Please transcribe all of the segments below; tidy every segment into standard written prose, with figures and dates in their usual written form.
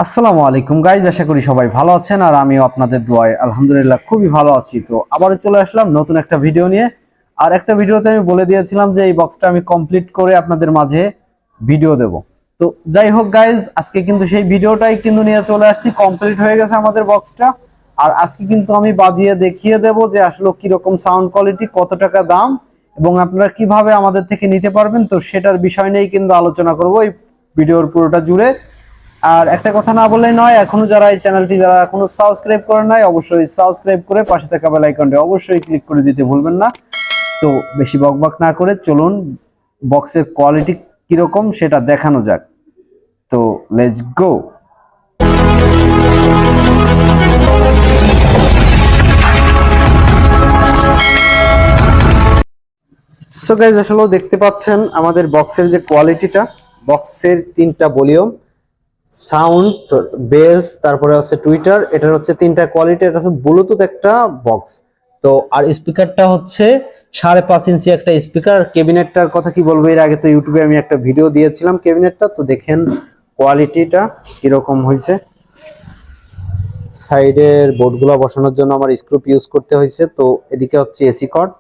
আসসালামু আলাইকুম গাইজ, আশা করি সবাই ভালো আছেন আর আমিও আপনাদের দোয়ায় আলহামদুলিল্লাহ খুবই ভালো আছি। তো আবারও চলে আসলাম নতুন একটা ভিডিও নিয়ে। আর একটা ভিডিওতে আমি বলে দিয়েছিলাম যে এই বক্সটা আমি কমপ্লিট করে আপনাদের মাঝে ভিডিও দেব। তো যাই হোক গাইজ, আজকে কিন্তু সেই ভিডিওটাই কিন্তু নিয়ে চলে আসছি। কমপ্লিট হয়ে গেছে আমাদের বক্সটা। আর আজকে কিন্তু আমি বাজিয়ে দেখিয়ে দেব যে আসলে কিরকম সাউন্ড কোয়ালিটি, কত টাকা দাম এবং আপনারা কিভাবে আমাদের থেকে নিতে পারবেন। তো সেটার বিষয় নিয়েই কিন্তু আলোচনা করব এই ভিডিওর পুরোটা জুড়ে। আর একটা কথা না বললেই নয়, এখনো যারা এই চ্যানেলটি যারা এখনো সাবস্ক্রাইব করেন নাই, অবশ্যই সাবস্ক্রাইব করে পাশে থাকা বেল আইকনটি অবশ্যই ক্লিক করে দিতে ভুলবেন না। তো বেশি বকবক না করে চলুন বক্সের কোয়ালিটি কিরকম সেটা দেখানো যাক। তো লেটস গো। সো গাইজ, আসলে দেখতে পাচ্ছেন আমাদের বক্সের যে কোয়ালিটিটা, বক্সের তিনটা ভলিউম, সাউন্ড, বেস, তারপরে হচ্ছে টুইটার, এটার হচ্ছে তিনটা কোয়ালিটি। এটা হচ্ছে ব্লুটুথ একটা বক্স। তো আর স্পিকারটা হচ্ছে 5.5 ইঞ্চি একটা স্পিকার। ক্যাবিনেটটার কথা কি বলবো, এর আগে তো ইউটিউবে আমি একটা ভিডিও দিয়েছিলাম ক্যাবিনেটটা, তো দেখেন কোয়ালিটিটা কিরকম হয়েছে। সাইডের বোর্ডগুলো বসানোর জন্য আমার স্ক্রুপ ইউজ করতে হয়েছে। তো এদিকে হচ্ছে এসি কর্ড।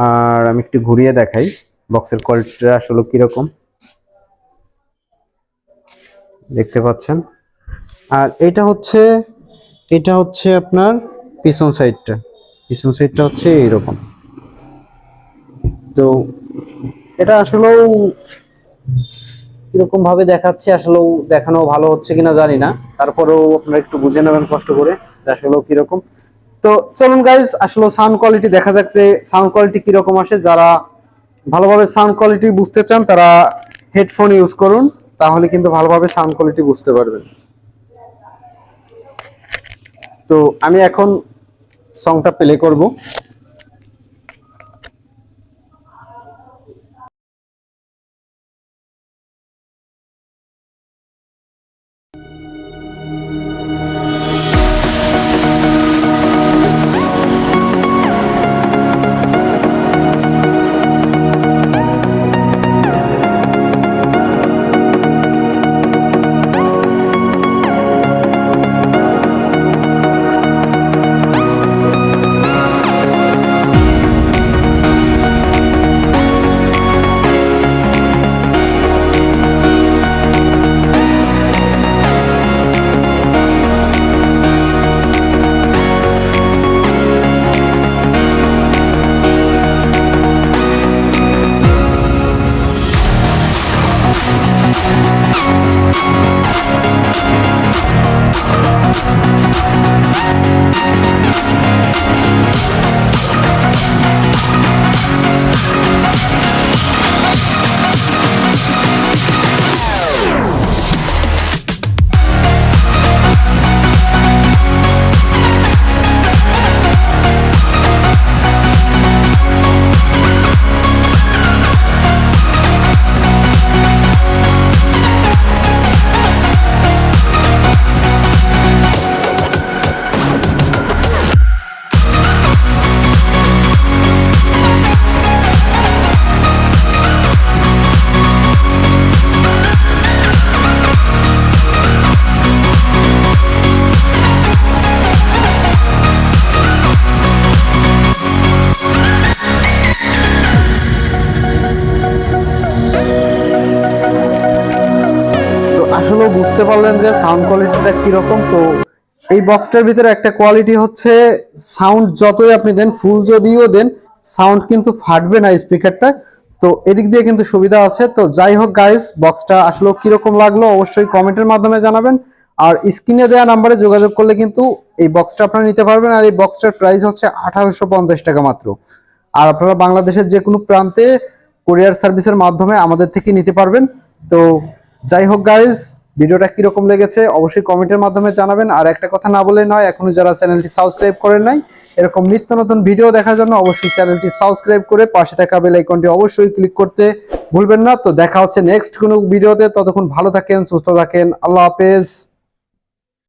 আর আমি একটু ঘুরিয়ে দেখাই বক্সের কোয়ালিটিটা আসলে কিরকম দেখতে পাচ্ছেন। আর এটা হচ্ছে আপনার পিছন সাইডটা হচ্ছে এইরকম। তো এটা আসলেও কিরকম ভাবে দেখাচ্ছে, আসলেও দেখানো ভালো হচ্ছে কিনা জানি না, তারপরেও আপনারা একটু বুঝে নেবেন কষ্ট করে আসলেও কিরকম। তো চলুন গাইজ, আসলে সাউন্ড কোয়ালিটি দেখা যাক যে সাউন্ড কোয়ালিটি কিরকম আসে। যারা ভালোভাবে সাউন্ড কোয়ালিটি বুঝতে চান তারা হেডফোন ইউজ করুন, তাহলে কিন্তু ভালোভাবে সাউন্ড কোয়ালিটি বুঝতে পারবেন। তো আমি এখন সংটা প্লে করব। আসলে বুঝতে পারলেন যে সাউন্ড কোয়ালিটিটা কিরকম। তো এই বক্সটার ভিতরে একটা কোয়ালিটি হচ্ছে, সাউন্ড যতই আপনি দেন, ফুল যদিও দেন, সাউন্ড কিন্তু ফাটবে না স্পিকারটা। তো এদিক দিয়ে কিন্তু সুবিধা আছে। তো যাই হোক গাইস, বক্সটা আসলে কিরকম লাগলো অবশ্যই কমেন্টের মাধ্যমে জানাবেন। আর স্ক্রিনে দেওয়া নাম্বারে যোগাযোগ করলে কিন্তু এই বক্সটা আপনারা নিতে পারবেন। আর এই বক্সটার প্রাইস হচ্ছে 1850 টাকা মাত্র। আর আপনারা বাংলাদেশের যে কোনো প্রান্তে কুরিয়ার সার্ভিসের মাধ্যমে আমাদের থেকে নিতে পারবেন। তো যাই হোক গাইজ, ভিডিওটা কিরকম লেগেছে অবশ্যই কমেন্টের মাধ্যমে জানাবেন। আর একটা কথা না বলে নয়, এখনো যারা চ্যানেলটি সাবস্ক্রাইব করেন নাই, এরকম নিত্য নতুন ভিডিও দেখার জন্য অবশ্যই চ্যানেলটি সাবস্ক্রাইব করে পাশে থাকা বেল আইকনটি অবশ্যই ক্লিক করতে ভুলবেন না। তো দেখা হচ্ছে নেক্সট কোনো ভিডিওতে। ততক্ষণ ভালো থাকেন, সুস্থ থাকেন, আল্লাহ হাফেজ।